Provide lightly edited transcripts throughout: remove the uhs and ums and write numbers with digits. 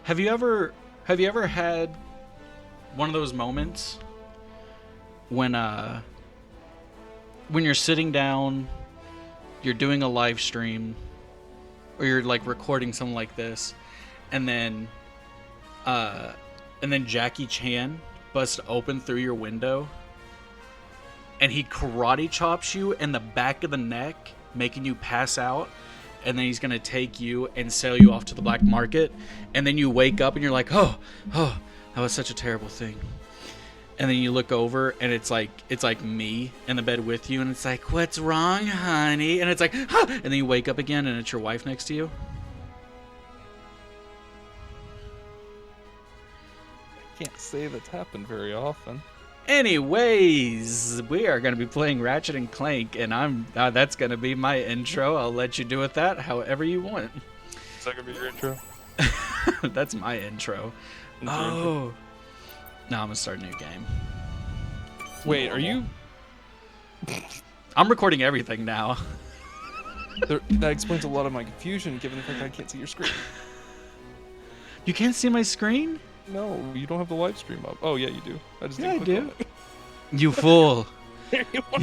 Have you ever have you ever had one of those moments when when you're sitting down, you're doing a live stream, or you're like recording something like this, and then uh Jackie Chan busts open through your window and he karate chops you in the back of the neck, making you pass out, and then he's gonna take you and sell you off to the black market, and then you wake up and you're like, oh, that was such a terrible thing. And then you look over and it's like me in the bed with you, and it's like, what's wrong, honey? And it's like, huh! And then you wake up again and it's your wife next to you. Can't say that's happened very often. Anyways, we are going to be playing Ratchet and Clank, and that's going to be my intro. I'll let you do with that however you want. Is that going to be your intro? That's my intro. Oh. Now I'm going to start a new game. Wait, are you... I'm recording everything now. That explains a lot of my confusion, given the fact I can't see your screen. You can't see my screen? No, you don't have the live stream up. Oh, yeah, you do. I just Yeah, I didn't do. click on it. You fool. There you are.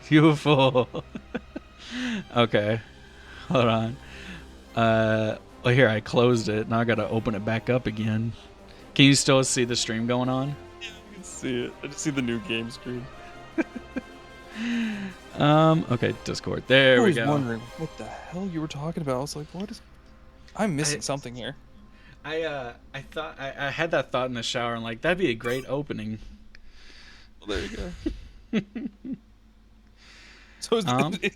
You fool. Okay. Hold on. Well, here, I closed it. Now I gotta open it back up again. Can you still see the stream going on? Yeah, you can see it. I just see the new game screen. Okay, Discord. There we go. I was wondering what the hell you were talking about. I was like, what is... I'm missing something here. I thought I had that thought in the shower, and like, that'd be a great opening. Well, there you go. So is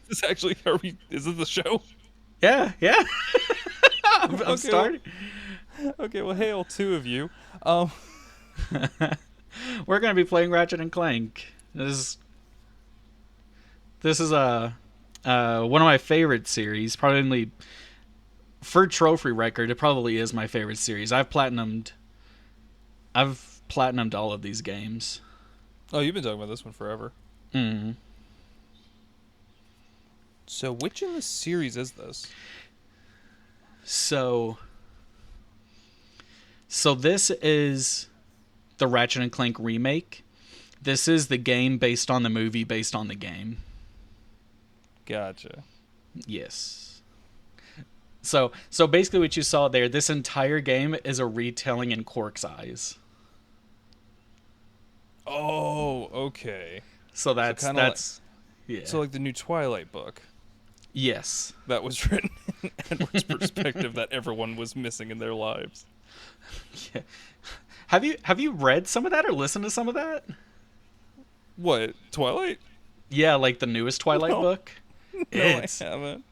this actually... Is this the show? Yeah. I'm starting. Okay, well, hail two of you. We're gonna be playing Ratchet and Clank. This is one of my favorite series. Probably for trophy record, it probably is my favorite series. I've platinumed all of these games. Oh, you've been talking about this one forever. Mm. So, which in the series is this? So this is the Ratchet and Clank remake. This is the game based on the movie based on the game. Gotcha. Yes. So basically what you saw there, this entire game is a retelling in Quark's eyes. Oh, okay. So that's yeah. So like the new Twilight book. Yes. That was written in Edward's perspective that everyone was missing in their lives. Yeah. Have you read some of that or listened to some of that? What, Twilight? Yeah, like the newest Twilight book. No, I haven't.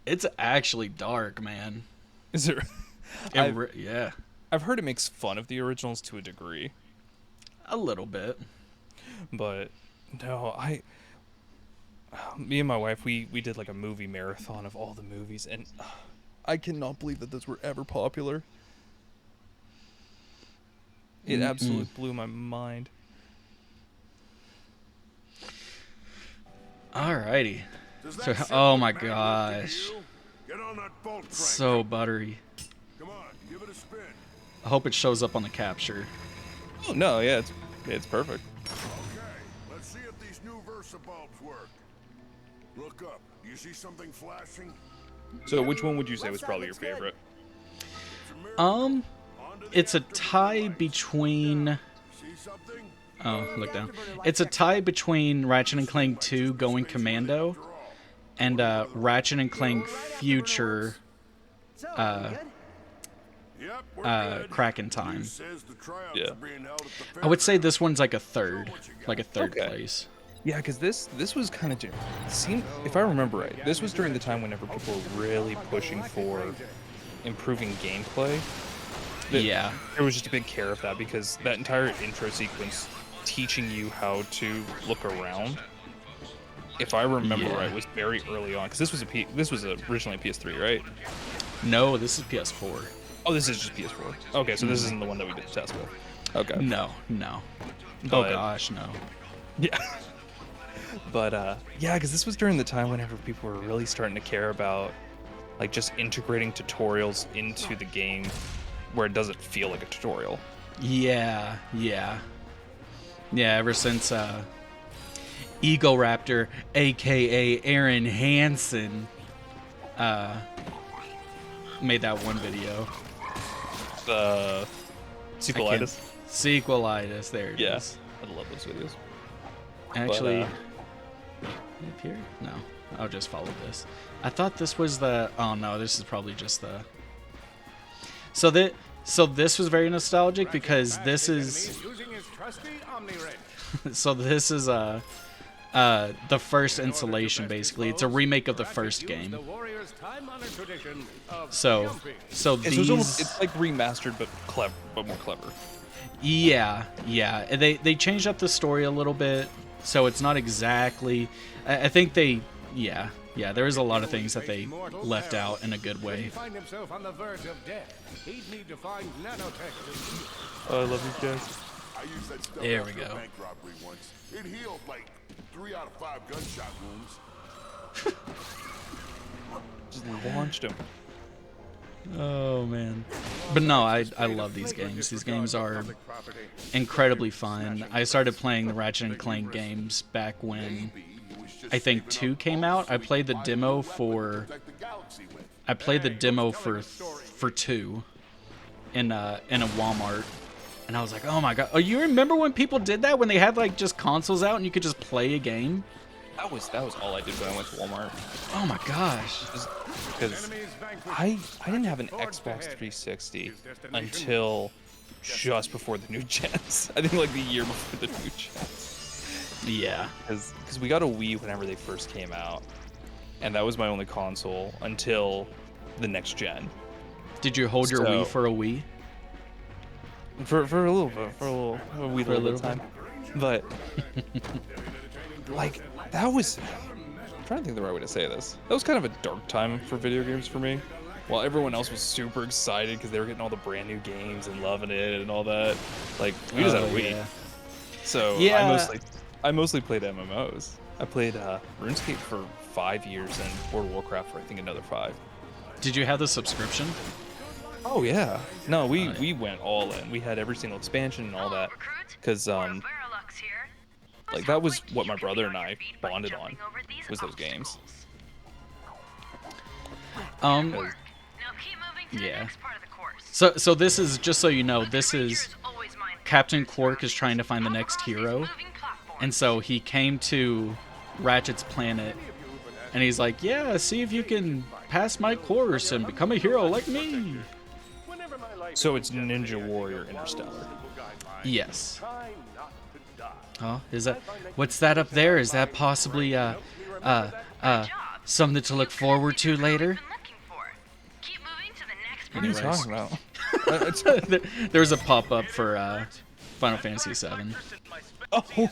It's actually dark, man. Is it? Yeah. I've heard it makes fun of the originals to a degree. A little bit. But no, me and my wife, we did like a movie marathon of all the movies, and I cannot believe that those were ever popular. It absolutely blew my mind. Alrighty. So, oh my gosh. Get on that bolt track. So buttery. Come on, give it a spin. I hope it shows up on the capture. Oh no, yeah, it's perfect. Okay, let's see if these new Versa bulbs work. Look up. Do you see something flashing? So which one would you say was probably your favorite? It's a tie between... See something? Oh, look down. It's a tie between Ratchet and Clank 2 Going Commando and Ratchet and Clank Future Kraken Time. Yeah. I would say this one's like a third place. Yeah, because this was kind of seemed, if I remember right, this was during the time whenever people were really pushing for improving gameplay. Yeah. There was just a big care of that because that entire intro sequence teaching you how to look around, if I remember right, was very early on because this was originally PS3, right? No, this is PS4. Oh, this is just PS4. Okay, so this isn't the one that we did the test with. Okay. No. But, Oh gosh, no. Yeah. But yeah, because this was during the time whenever people were really starting to care about like just integrating tutorials into the game where it doesn't feel like a tutorial. Yeah. Ever since Ego Raptor, aka Aaron Hansen, made that one video. The sequelitis. Sequelitis, there it is. I love those videos. Actually, up here? No, I'll just follow this. I thought this was the. Oh no, this is probably just the. So this was very nostalgic because this is. So this is the first installation basically. It's a remake of the first game. So these. It's like remastered, but more clever. Yeah. They changed up the story a little bit, so it's not exactly. I think they. Yeah. There is a lot of things that they left out in a good way. Oh, I love these guys. There we go. It healed like 3 out of 5 gunshot wounds. Just launched him. Oh man. But no, I love these games. These games are incredibly fun. I started playing the Ratchet and Clank games back when I think 2 came out. I played the demo for 2 in a Walmart. And I was like, "Oh my god. Oh, you remember when people did that when they had like just consoles out and you could just play a game?" That was all I did when I went to Walmart. Oh my gosh. Because I didn't have an Xbox 360 until just before the new gens. I think like the year before the new gens. Yeah. Because we got a Wii whenever they first came out, and that was my only console until the next gen. Did you hold your Wii for a Wii? For a little bit, a wee little bit of time. But like that was. I'm trying to think the right way to say this. That was kind of a dark time for video games for me. While everyone else was super excited because they were getting all the brand new games and loving it and all that, like we just had a Wii. Yeah. So yeah. I mostly played MMOs. I played RuneScape for 5 years and World of Warcraft for I think another 5. Did you have the subscription? Oh yeah. No, we went all in. We had every single expansion and all that, because like that was what my brother and I bonded on, was those games. Yeah. So this is, just so you know, this is Captain Quark is trying to find the next hero, and so he came to Ratchet's planet, and he's like, "Yeah, see if you can pass my course and become a hero like me." So it's Ninja Warrior Interstellar. Yes. Oh, is that, what's that up there? Is that possibly something to look forward to later? What are you talking about? There's a pop-up for Final Fantasy VII. Oh. I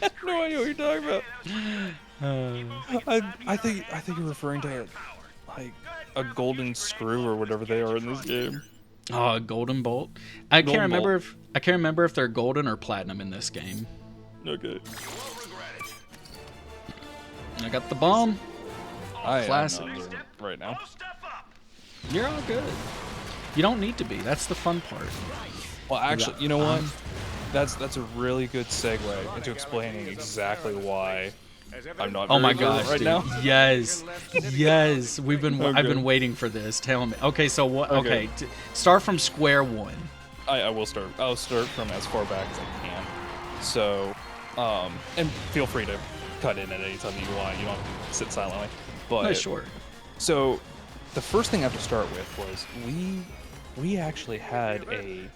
have no idea what you're talking about. I think you're referring to like a golden screw or whatever they are in this game. Oh, a golden bolt. I can't remember if they're golden or platinum in this game. Okay. I got the bomb. Classic. Right now. You're all good. You don't need to be. That's the fun part. Well, actually, you know what? That's a really good segue into explaining exactly why I'm not. Oh my very good gosh, right dude. now. Yes. I've been waiting for this. Tell me. Okay, so what? Okay, start from square one. I will start. I'll start from as far back as I can. So, and feel free to cut in at any time you want. You don't have to sit silently. But No, sure. So, the first thing I have to start with was we actually had a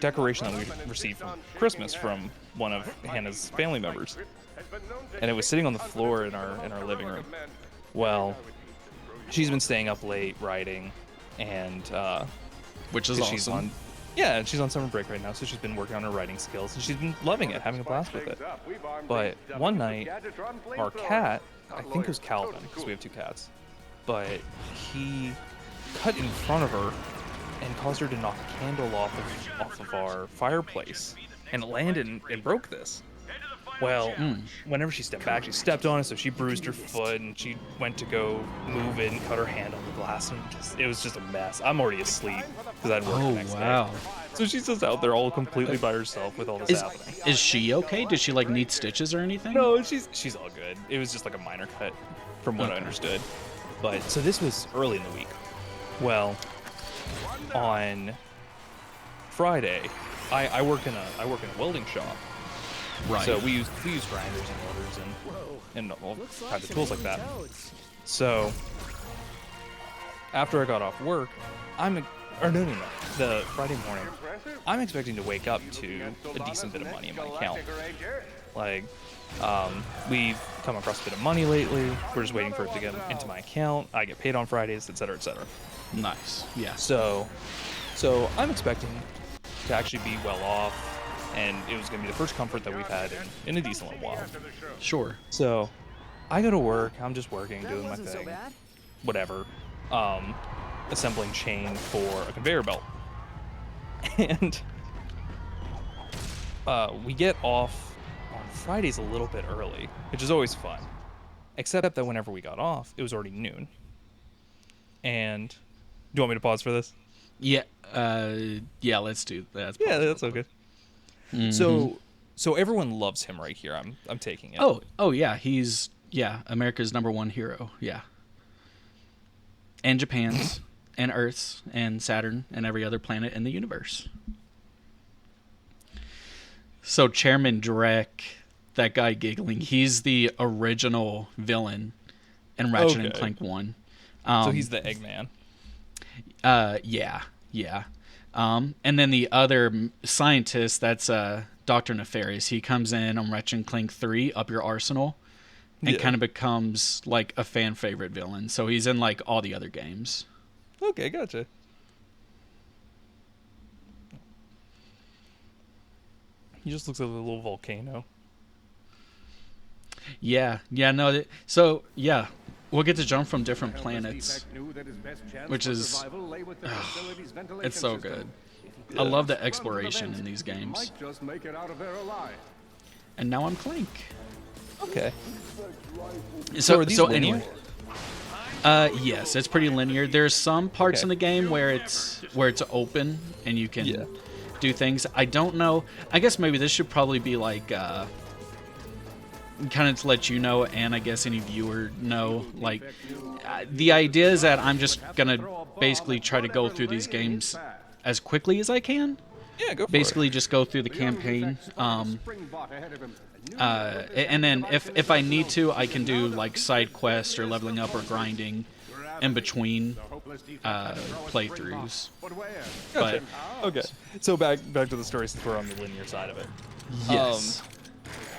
decoration that we received from Christmas from one of Hannah's family members, and it was sitting on the floor in our living room. Well, she's been staying up late writing, and Which is awesome. She's on summer break right now, so she's been working on her writing skills, and she's been loving it, having a blast with it. But one night, our cat, I think it was Calvin, because we have 2 cats, but he cut in front of her and caused her to knock a candle off of our fireplace, and it landed and broke this. Well, whenever she stepped back, she stepped on it, so she bruised her foot, and she went to go move it and cut her hand on the glass, and it was just a mess. I'm already asleep because I'd work the next day. So she's just out there all completely by herself with all this happening. Is she okay? Did she like need stitches or anything? No, she's all good. It was just like a minor cut, from what I understood. But so this was early in the week. Well, on Friday, I work in a welding shop. Right. So we use grinders and motors and all kinds of tools like that. So after I got off work, the Friday morning, I'm expecting to wake up to a decent bit of money in my account. Like, we've come across a bit of money lately. We're just waiting for it to get into my account. I get paid on Fridays, etc., etc. Nice. Yeah. So I'm expecting to actually be well off. And it was going to be the first comfort that we've had in a decent little while. Sure. So I go to work. I'm just working, doing my thing. Whatever. Assembling chain for a conveyor belt. And we get off on Fridays a little bit early, which is always fun. Except that whenever we got off, it was already noon. And do you want me to pause for this? Yeah. Yeah, let's do that. Yeah, that's okay. So everyone loves him right here. I'm taking it. Oh yeah, he's America's #1 hero. Yeah. And Japan's and Earth's and Saturn and every other planet in the universe. So Chairman Drek, that guy giggling, he's the original villain in Ratchet and Clank 1. So he's the Eggman. Yeah. And then the other scientist, that's Dr. Nefarious. He comes in on Ratchet and Clank 3, Up Your Arsenal, and kind of becomes like a fan favorite villain. So he's in like all the other games. Okay, gotcha. He just looks like a little volcano. Yeah, no. So yeah, we'll get to jump from different planets, which is it's so good. I love the exploration in these games. And now I'm Clank. Okay. So are these anyway, yes, it's pretty linear. There's some parts in the game where it's open and you can do things. I don't know. I guess maybe this should probably be like kind of to let you know, and I guess any viewer know, like the idea is that I'm just gonna basically try to go through these games as quickly as I can. Yeah, go for basically just go through the campaign. And then if I need to, I can do like side quests or leveling up or grinding in between playthroughs. Gotcha. Okay, so back to the story since we're on the linear side of it. Yes.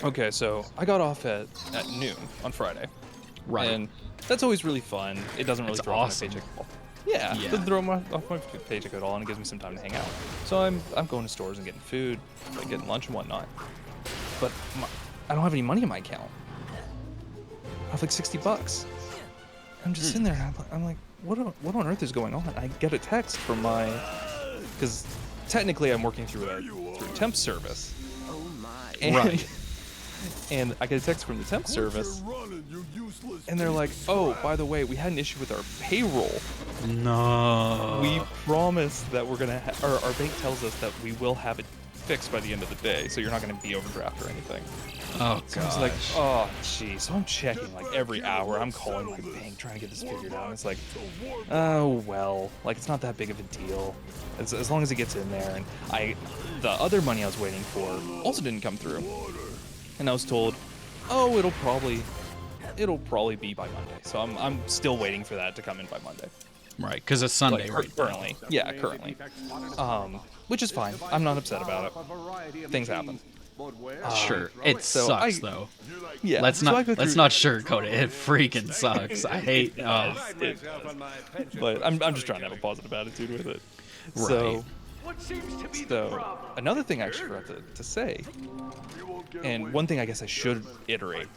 Okay, so I got off at noon on Friday. Right. And that's always really fun. It doesn't really throw off my paycheck at all. Yeah, it doesn't throw off my paycheck at all, and it gives me some time to hang out. So I'm going to stores and getting food, like getting lunch and whatnot. But I don't have any money in my account. I have like $60. I'm just sitting there, and I'm like, what on earth is going on? I get a text from because technically I'm working through a temp service. And, and I get a text from the temp service, and they're like, oh, by the way, we had an issue with our payroll. No. We promise that we're going to our bank tells us that we will have it fixed by the end of the day, so you're not going to be overdraft or anything. Oh, so I was like, oh, geez. So I'm checking like every hour. I'm calling my bank trying to get this figured out. And it's like, oh, well, like it's not that big of a deal as long as it gets in there. And the other money I was waiting for also didn't come through. And I was told, oh, it'll probably be by Monday. So I'm still waiting for that to come in by Monday. Right, because it's Sunday, right? Currently. Yeah, currently. Which is fine. I'm not upset about it. Things happen. Sure, it sucks though. Yeah. Let's not sugarcoat it. It freaking sucks. I hate. But I'm just trying to have a positive attitude with it. Right. So another thing I actually forgot to say, and one thing I guess I should iterate.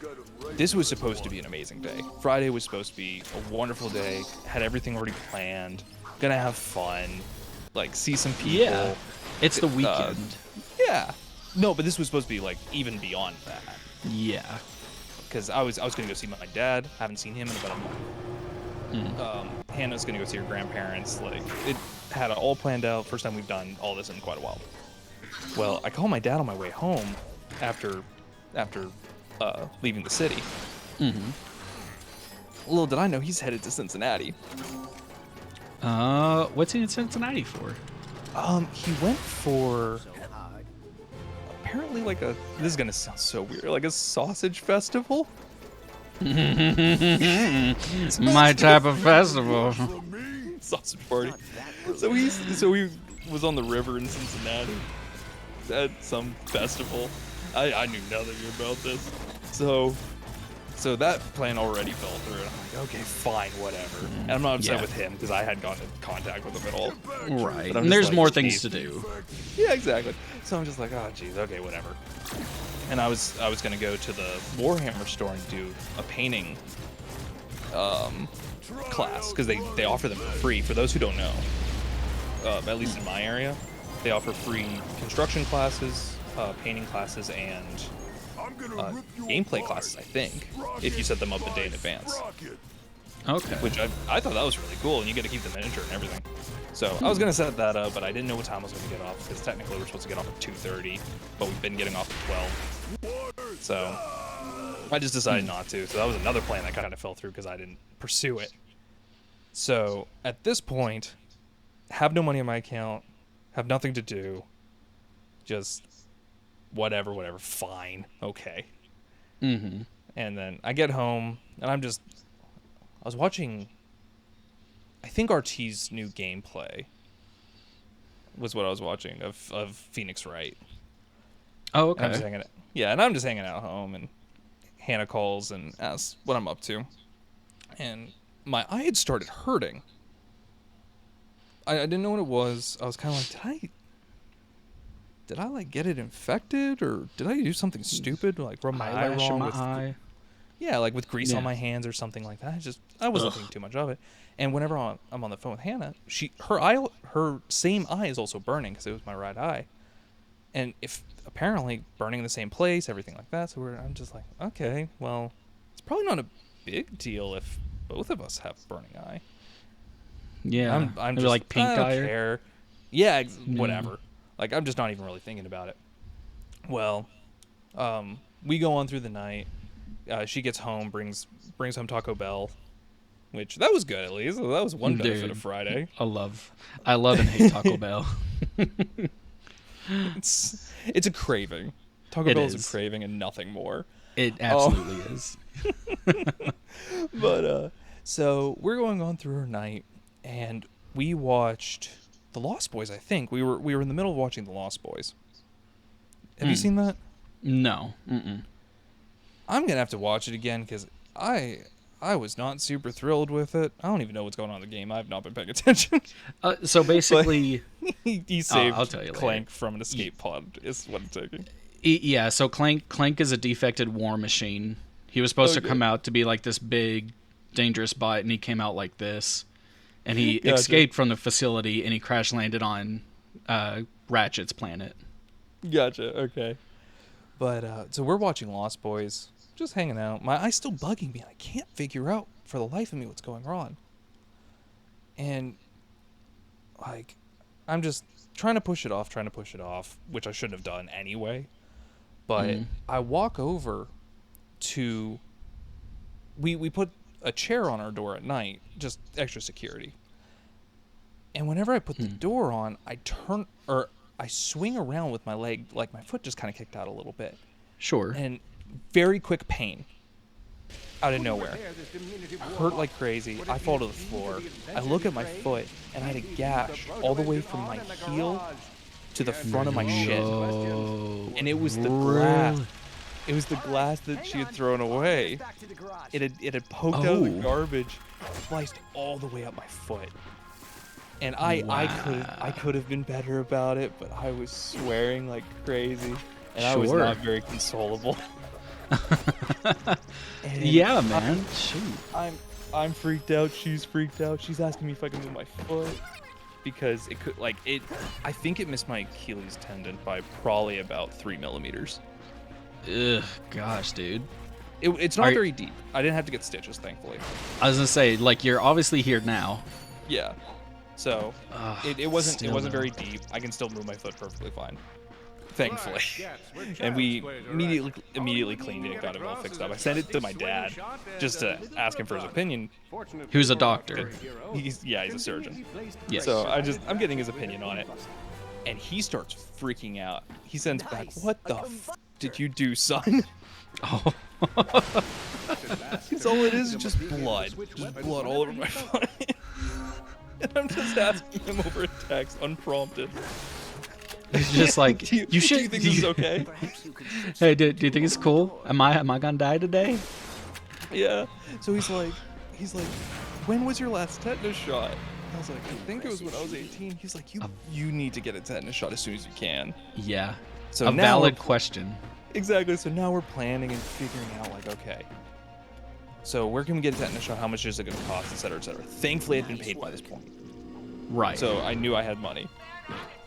This was supposed to be an amazing day. Friday was supposed to be a wonderful day. Had everything already planned. Gonna have fun. Like see some people. Yeah. It's the weekend. Yeah. No, but this was supposed to be like even beyond that. Yeah. Because I was gonna go see my dad. Haven't seen him in about a month. Hannah's gonna go see her grandparents. Like, it had it all planned out. First time we've done all this in quite a while. Well, I called my dad on my way home after leaving the city. Little did I know he's headed to Cincinnati. What's he in Cincinnati for? He went for apparently like a, this is gonna sound so weird, like a sausage festival. My type of festival. Sausage party. So he was on the river in Cincinnati at some festival. I knew nothing about this. So that plan already fell through. And I'm like, okay, fine, whatever. And I'm not upset with him because I hadn't gotten in contact with him at all. Right. And there's more things to do. Yeah, exactly. So I'm just like, oh, geez, okay, whatever. And I was gonna go to the Warhammer store and do a painting class because they offer them for free. For those who don't know, at least in my area, they offer free construction classes, painting classes, and gameplay classes, I think, if you set them up a day in advance. Okay. Which I thought that was really cool, and you get to keep the miniature and everything. So I was gonna set that up, but I didn't know what time I was gonna get off because technically we're supposed to get off at 2:30, but we've been getting off at 12. So I just decided not to. So that was another plan that kind of fell through because I didn't pursue it. So at this point, have no money in my account, have nothing to do, just whatever, fine, okay. And then I get home, and I was watching, I think RT's new gameplay was what I was watching of Phoenix Wright. Oh, okay. And I'm just hanging out at home, and Hannah calls and asks what I'm up to. And my eye had started hurting. I didn't know what it was. I was kind of like, did I like get it infected, or did I do something stupid, like rub my eye wrong? Yeah, like with grease on my hands or something like that. I wasn't thinking too much of it. And whenever I'm on the phone with Hannah, her same eye is also burning because it was my right eye, and if apparently burning in the same place, everything like that. So I'm just like, okay, well, it's probably not a big deal if both of us have burning eye. Yeah, I'm just like pink I don't eye. care. Yeah, whatever. Like, I'm just not even really thinking about it. Well, we go on through the night. She gets home, brings home Taco Bell, which that was good at least. That was one benefit of Friday. I love and hate Taco Bell. It's a craving. Taco Bell is a craving and nothing more. It absolutely is. But so we're going on through her night, and we watched The Lost Boys. I think we were in the middle of watching The Lost Boys. Have you seen that? No. I'm gonna have to watch it again because I was not super thrilled with it. I don't even know what's going on in the game. I've not been paying attention. So basically, he saved I'll tell you Clank later. from an escape pod. Is what I'm taking. Yeah. So Clank is a defected war machine. He was supposed to come out to be like this big, dangerous bot, and he came out like this. And he escaped from the facility, and he crash landed on Ratchet's planet. Gotcha. Okay. But so we're watching Lost Boys, just hanging out. My eye's still bugging me. I can't figure out for the life of me what's going on. And like, I'm just trying to push it off, which I shouldn't have done anyway. But I walk over to. We put a chair on our door at night, just extra security. And whenever I put the door on, I swing around with my leg, like my foot just kind of kicked out a little bit. Sure. And very quick pain out of nowhere. Hurt like crazy. I fall to the floor. I look at my foot, and I had a gash all the way from my heel to the front of my shin. And it was the glass. It was the glass that she had thrown away. It had poked out of the garbage, sliced all the way up my foot. And I could have been better about it, but I was swearing like crazy, and I was not very consolable. Yeah, man. Shoot. I'm freaked out. She's freaked out. She's asking me if I can move my foot because it could I think it missed my Achilles tendon by probably about 3 millimeters. Ugh, gosh, dude. It's not very deep. I didn't have to get stitches, thankfully. I was gonna say, like, you're obviously here now. Yeah. So Ugh, it wasn't still, though. very deep. I can still move my foot perfectly fine, thankfully. And we immediately cleaned it and got it all fixed up. I sent it to my dad just to ask him for his opinion. Who's a doctor? He's a surgeon. Yes. So I'm getting his opinion on it, and he starts freaking out. He sends back, "What the f did you do, son?" Oh. Because all it is just blood all over my foot. And I'm just asking him over a text, unprompted. It's just like, do you should. think this is okay? Hey, do you think it's cool? Am I gonna die today? Yeah. So he's like, when was your last tetanus shot? I was like, I think it was when I was 18. He's like, you need to get a tetanus shot as soon as you can. Yeah. So a now valid question. Exactly. So now we're planning and figuring out, like, okay, so where can we get a tetanus shot? How much is it going to cost, et cetera, et cetera. Thankfully, I'd been paid by this point. Right. So I knew I had money.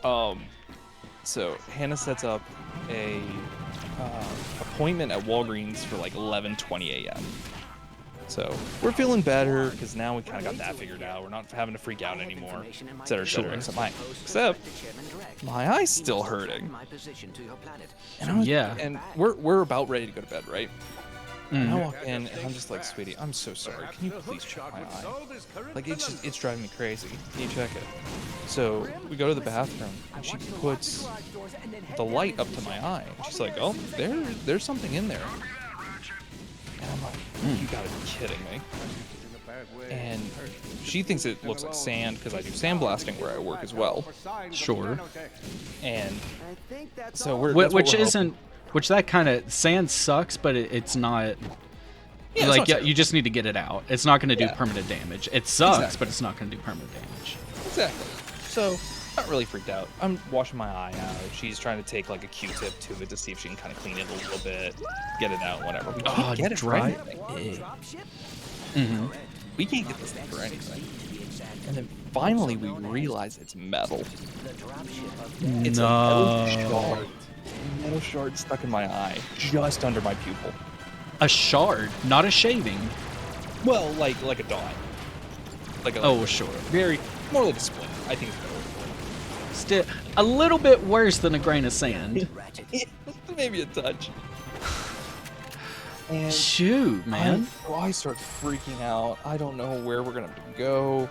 So Hannah sets up a appointment at Walgreens for like 11:20 a.m. So we're feeling better because now we kind of got that figured out. We're not having to freak out anymore, et cetera, et cetera. Except my eye's still hurting. And and we're about ready to go to bed, right? And I walk in and I'm just like, sweetie, I'm so sorry. Can you please check my eye? Like, it's driving me crazy. Can you check it? So we go to the bathroom and she puts the light up to my eye. And she's like, oh, there's something in there. And I'm like, you gotta be kidding me. And she thinks it looks like sand because I do sandblasting where I work as well. Sure. And so Which that kind of sand sucks, but it's not. Yeah, like it's not you just need to get it out. It's not going to do Yeah. permanent damage. It sucks, Exactly. but it's not going to do permanent damage. Exactly. So, not really freaked out. I'm washing my eye out. She's trying to take like a Q-tip to it to see if she can kind of clean it a little bit, get it out, whatever. We can't get it for dry. anything. We can't get this thing for anything. And then finally we realize it's metal. It's a metal shard stuck in my eye, just under my pupil. A shard, not a shaving. Well, like a dot. Sure. Very more like a split. I think it's better. Still, a little bit worse than a grain of sand. Maybe a touch. And Shoot, man. I start freaking out. I don't know where we're gonna have to go.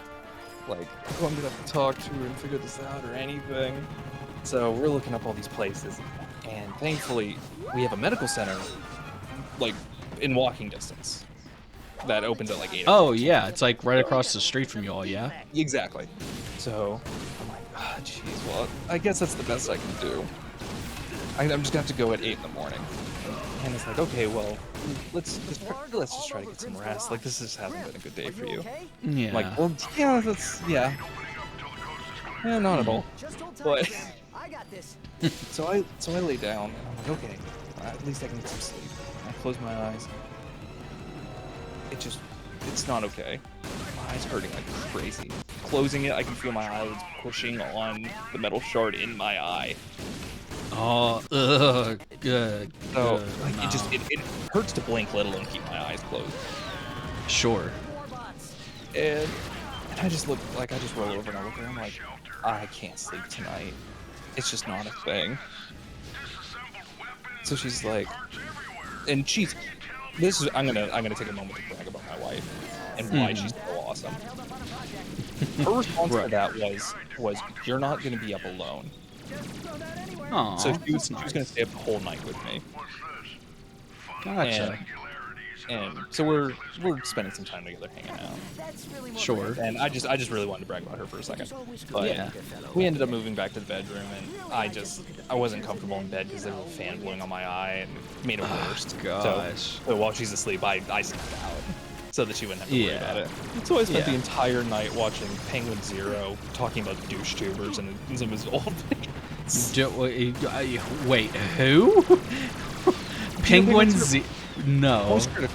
Like, who I'm gonna have to talk to and figure this out or anything. So we're looking up all these places, and thankfully we have a medical center, like, in walking distance. That opens at like 8 o'clock. Oh yeah, it's like right across the street from you all. Yeah. Exactly. So I'm like, ah, jeez. Well, I guess that's the best I can do. I'm just gonna have to go at 8 in the morning. And it's like, okay, well, let's just try to get some rest. Like, this just hasn't been a good day for you. Yeah. I'm like, well, yeah, yeah, not at all. But so I lay down and I'm like, okay, at least I can get some sleep. I close my eyes. It's not okay. My eye's hurting like crazy. Closing it, I can feel my eyelids pushing on the metal shard in my eye. Oh, good. So good, like, no. it hurts to blink, let alone keep my eyes closed. Sure. And I just roll over and I look at her. I'm like, I can't sleep tonight. It's just not a thing. So she's like, and I'm gonna take a moment to brag about my wife and why she's so awesome. Her response to that was you're not gonna be up alone. Aw, So she was that's gonna stay up the whole night with me. Gotcha. And so we're spending some time together hanging out. Sure. And I just really wanted to brag about her for a second. But Yeah. we ended up moving back to the bedroom, and I wasn't comfortable in bed because there was a fan blowing on my eye and made it worse. Gosh. So while she's asleep, I snapped out so that she wouldn't have to worry about it. So I spent the Yeah. entire night watching Penguin Zero, talking about douche tubers and some of his old Wait, who? Penguin Z. No. Charlie.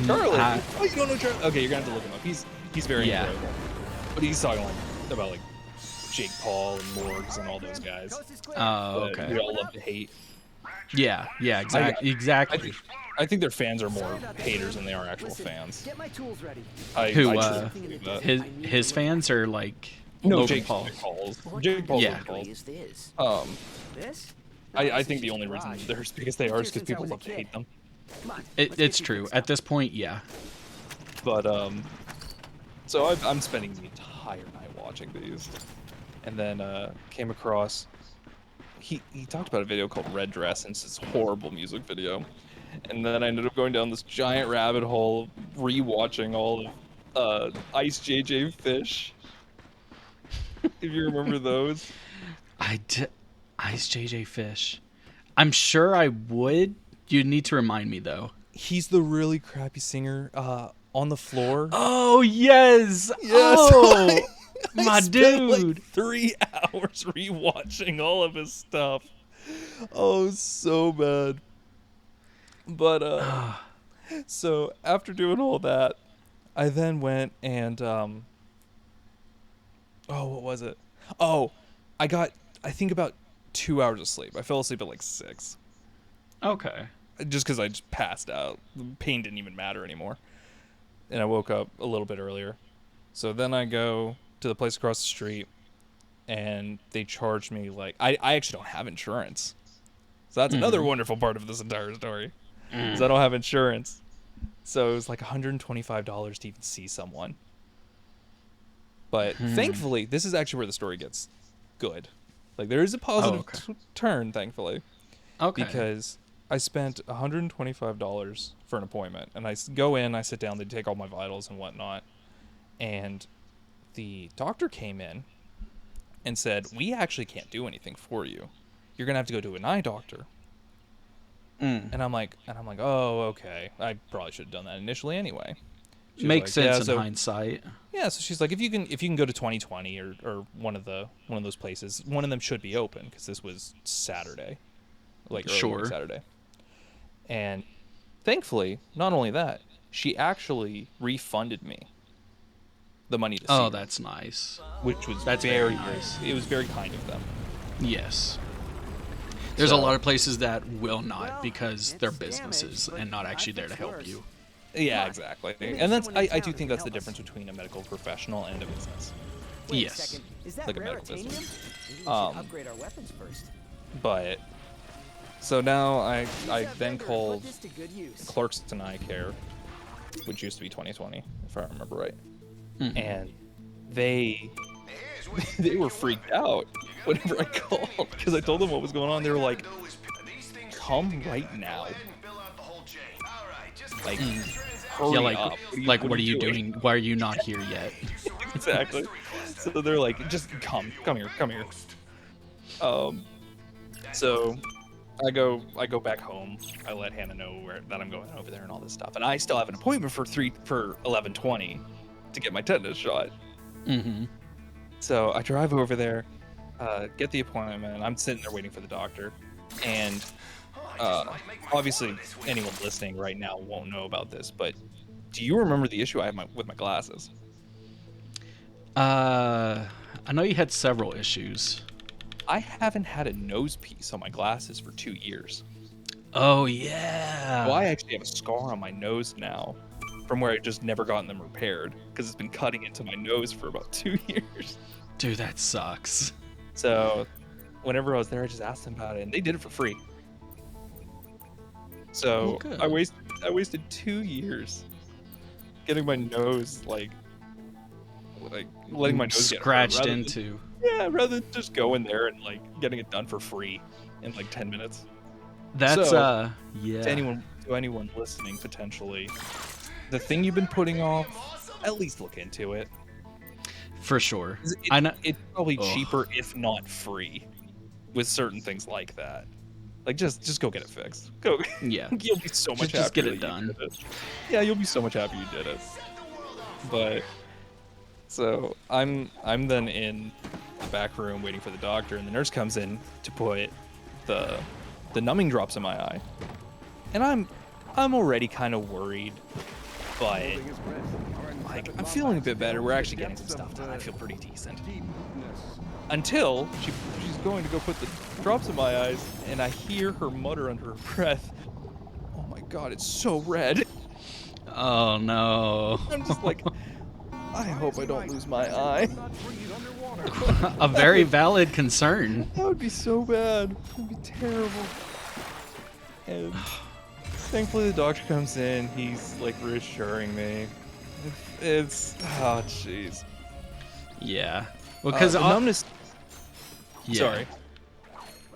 Oh, you don't know Charlie? Okay, you're gonna have to look him up. He's very Yeah. enjoyable. But he's talking about like Jake Paul and Morgs and all those guys. Oh, that okay. we all love to hate. Yeah, exactly. I think their fans are more haters than they are actual fans. Get my tools ready. I truly believe that. His fans are like No, Logan Jake Paul. Paul's. Jake Paul's Yeah. Logan Paul's. Is this? This? I think the only reason they're as big as they are is because people love to hate them. Come on. It's true. At this point, yeah. But so I'm spending the entire night watching these, and then came across. He talked about a video called Red Dress, and it's this horrible music video, and then I ended up going down this giant rabbit hole, rewatching all of Ice JJ Fish. If you remember those. Ice JJ Fish. I'm sure I would. You need to remind me though. He's the really crappy singer on the floor. Oh yes. Yes. Oh, my I spent, like, dude. 3 hours rewatching all of his stuff. Oh, so bad. But so after doing all that, I then went and what was it? Oh, I think about 2 hours of sleep. I fell asleep at like 6. Okay. Just because I just passed out. The pain didn't even matter anymore. And I woke up a little bit earlier. So then I go to the place across the street, and they charged me like I actually don't have insurance. So that's another wonderful part of this entire story. Is I don't have insurance. So it was like $125 to even see someone. But thankfully, this is actually where the story gets good. Like there is a positive turn, thankfully. Okay. Because I spent $125 for an appointment, and I go in, I sit down, they take all my vitals and whatnot, and the doctor came in and said, "We actually can't do anything for you. You're gonna have to go to an eye doctor." And I'm like, oh, okay. I probably should have done that initially anyway. She was Makes like, sense in hindsight. Yeah, so she's like, if you can go to 2020 or one of those places, one of them should be open because this was Saturday, like early Saturday. And thankfully, not only that, she actually refunded me the money to see her, That's nice. which was That's very nice. It was very kind of them. Yes. There's a lot of places that will not because they're businesses and not actually there to help you. Yeah, exactly. And that's I do think that's the difference between a medical professional and a business. Yes. Is that Like a rare medical titanium? business. Maybe we should upgrade our weapons first. But so now I then Put called this to good use. Clarkston Eye Care, which used to be 2020, if I remember right. And they were freaked out whenever I called because I told them what was going on. They were like, "Come right now!" Like, hurry Yeah, up. what are you doing? Why are you not here yet? Exactly. So they're like, "Just come here." So I go back home. I let Hannah know that I'm going over there and all this stuff, and I still have an appointment for 11:20 to get my tetanus shot. So I drive over there, get the appointment, and I'm sitting there waiting for the doctor. And obviously, anyone listening right now won't know about this, but do you remember the issue I had with my glasses? I know you had several issues. I haven't had a nose piece on my glasses for 2 years. Oh yeah. So I actually have a scar on my nose now from where I just never gotten them repaired because it's been cutting into my nose for about 2 years. Dude, that sucks. So whenever I was there, I just asked them about it, and they did it for free. So good. I wasted 2 years getting my nose like letting my nose get hurt scratched rather than- into. Yeah, rather than just going there and like getting it done for free in like 10 minutes. That's So, yeah. To anyone listening potentially, the thing you've been putting off, at least look into it. For sure. I know it's probably cheaper if not free with certain things like that. Like just go get it fixed. Go. Yeah. You'll be so much Just happier get it that you done. did it. Yeah, you'll be so much happier you did it. But so I'm then in the back room waiting for the doctor, and the nurse comes in to put the numbing drops in my eye, and I'm already kind of worried, but like, I'm feeling a bit better. We're actually getting some stuff done. I feel pretty decent. Until she's going to go put the drops in my eyes, and I hear her mutter under her breath, "Oh my god, it's so red." Oh no. I'm just like, I hope I don't lose my eye. A very valid concern. That would be so bad. That would be terrible. And thankfully the doctor comes in. He's like reassuring me. It's oh jeez. Yeah. Well, because numbness. yeah. Sorry.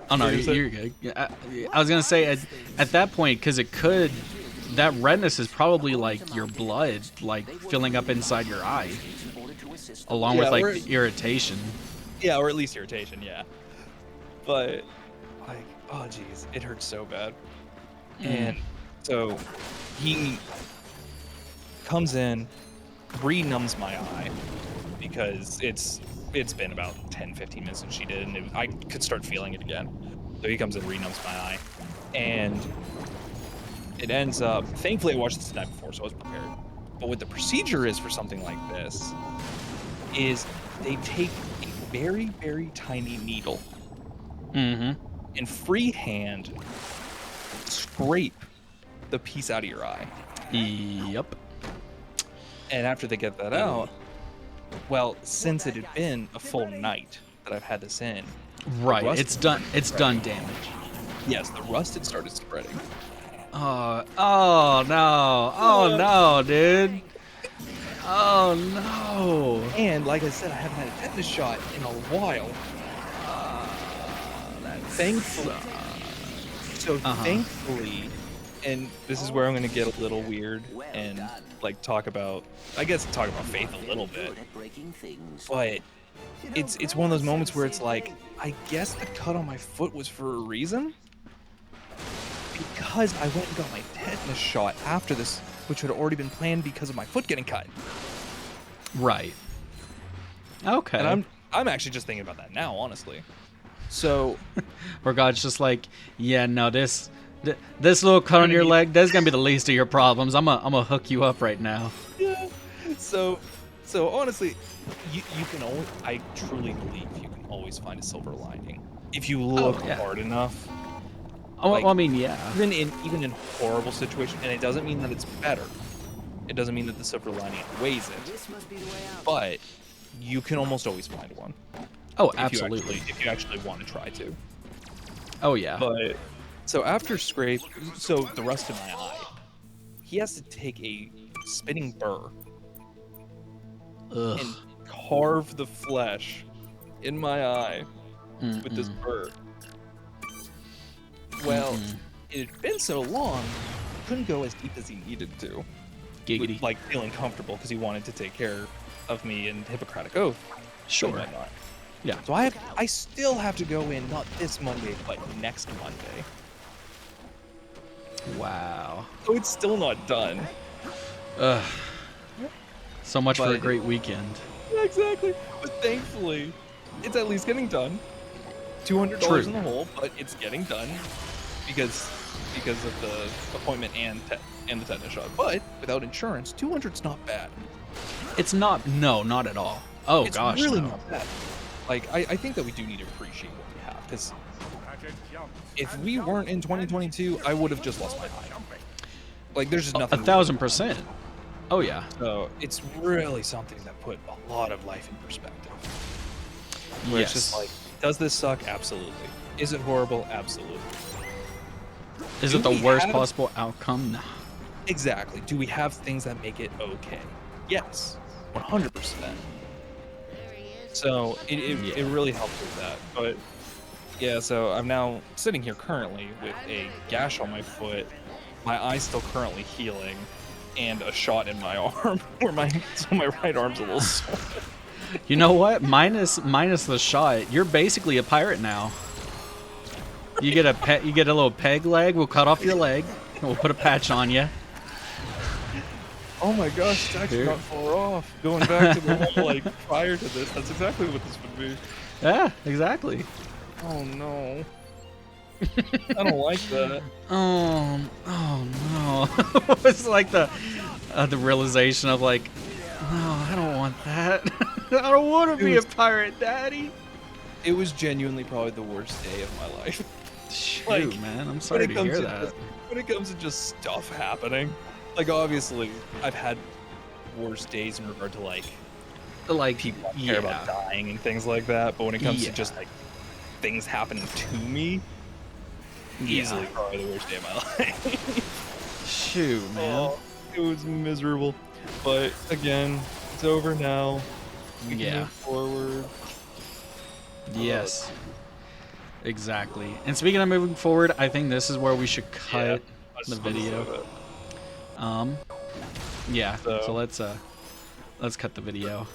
Oh no, you're good. I was gonna say at that point, because that redness is probably like your blood, like filling up inside your eye, along with like the irritation. Yeah, or at least irritation. Yeah. But like, oh jeez, it hurts so bad. And so he comes in, re-numbs my eye because it's been about 10-15 minutes since she did, and I could start feeling it again. So he comes in, re-numbs my eye, and it ends up, thankfully I watched this the night before, so I was prepared. But what the procedure is for something like this is they take a very, very tiny needle and freehand scrape the piece out of your eye. Yep. And after they get that out, well, since it had been a full night that I've had this in, right, it's done damage. Yes, the rust had started spreading. Oh no, dude. Oh no. And like I said, I haven't had a tetanus shot in a while. Thankfully. So thankfully, and this is where I'm going to get a little weird and like talk about faith a little bit. But it's one of those moments where it's like, I guess the cut on my foot was for a reason. Because I went and got my tetanus shot after this, which had already been planned because of my foot getting cut. Right. Okay. And I'm actually just thinking about that now, honestly. So, where God's just like, yeah, no, this little cut on your leg, that's gonna be the least of your problems. I'm gonna hook you up right now. Yeah. So honestly, you can always, I truly believe you can always find a silver lining if you look hard enough. Like, I mean, yeah. Even in horrible situations, and it doesn't mean that it's better. It doesn't mean that the silver lining outweighs it. But you can almost always find one. Oh, absolutely. If you actually want to try to. Oh yeah. But so after scrape, so the rust in my eye, he has to take a spinning burr and carve the flesh in my eye with this burr. Well, it had been so long, he couldn't go as deep as he needed to. Giggity. Like feeling comfortable because he wanted to take care of me in Hippocratic Oath. Sure. And whatnot. Yeah. So I still have to go in, not this Monday, but next Monday. Wow. So it's still not done. Ugh. So much for a great weekend. Yeah, exactly. But thankfully, it's at least getting done. $200 in the hole, but it's getting done because of the appointment and the tetanus shot. But without insurance, $200's not bad. It's not. No, not at all. Oh It's gosh, really no. not bad. Like I think that we do need to appreciate what we have, because if we weren't in 2022, I would have just lost my eye. Like there's just nothing. 1,000%. Oh yeah. So it's really something that put a lot of life in perspective. Where it's just like, does this suck? Absolutely. Is it horrible? Absolutely. Is it the worst possible outcome? No. Exactly. Do we have things that make it okay? Yes, 100%. So it really helped with that. But yeah, so I'm now sitting here currently with a gash on my foot, my eye's still currently healing, and a shot in my arm where my right arm's a little sore. You know what? Minus the shot, you're basically a pirate now. You get a little peg leg. We'll cut off your leg. And we'll put a patch on you. Oh my gosh, it's actually not far off. Going back to the whole, like, prior to this, that's exactly what this would be. Yeah, exactly. Oh no. I don't like that. Oh no. It's like the realization of like, Oh, I don't want that. I don't want to be a pirate, Daddy. It was genuinely probably the worst day of my life. Shoot, Like, man, I'm sorry to hear that. When it comes to just stuff happening, like obviously I've had worse days in regard to like people I care about dying and things like that. But when it comes to just like things happening to me, easily probably the worst day of my life. Shoot, man. Oh, it was miserable. But again, it's over now. We can move forward. Yes. Exactly. And speaking of moving forward, I think this is where we should cut the video. So let's cut the video.